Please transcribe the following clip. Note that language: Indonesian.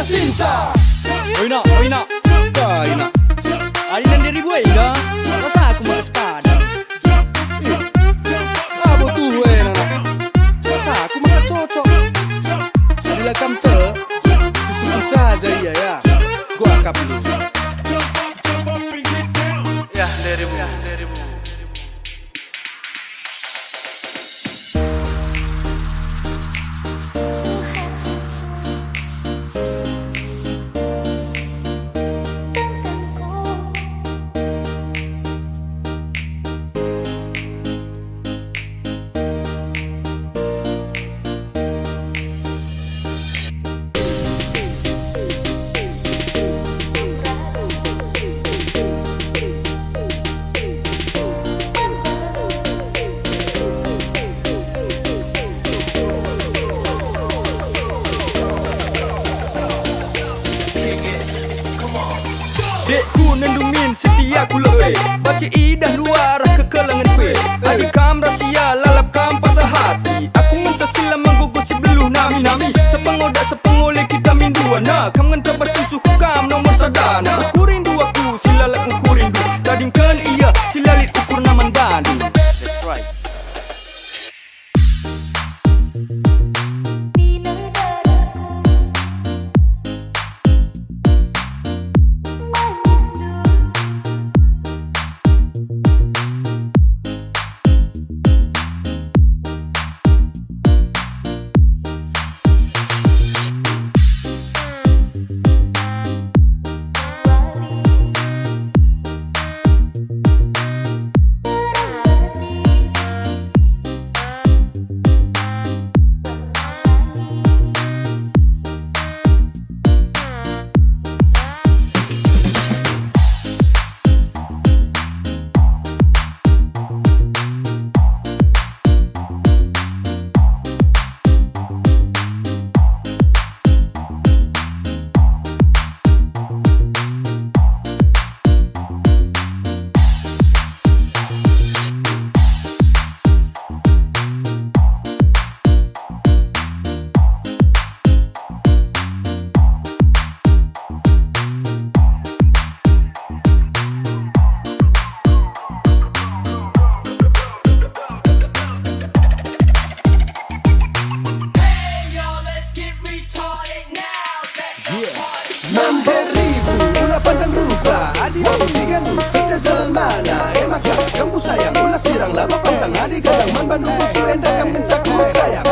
Jacinta. Oi nak Kaya nak Ari nan diri gue dah. Rasa aku malas pada. Apa tu nak Rasa aku makan cocok. Bila kamte susu saja ya. Gua akap dulu. Ya dirimu. Dekku nendungin setia ku lewe. Baca idah luar ke kelangan kue. Adik kam rahsia lalap kam patah hati. Aku minta sila menggugusi beluh nami-nami. Sepengodak sepengoleh kita minduana. Kam ngentar batu suku kam nomor sadana. Aku rindu aku sila laku ku rindu. Tadingkan iya sila lit ukur naman dandu. That's right. Beribu, mula pandang rupa. Adik aku tiga lu, sejak jalan mana? Maka kamu sayang, mula sirang lama pantang. Adik kadang man bandung musuh, endakam kencak sayang.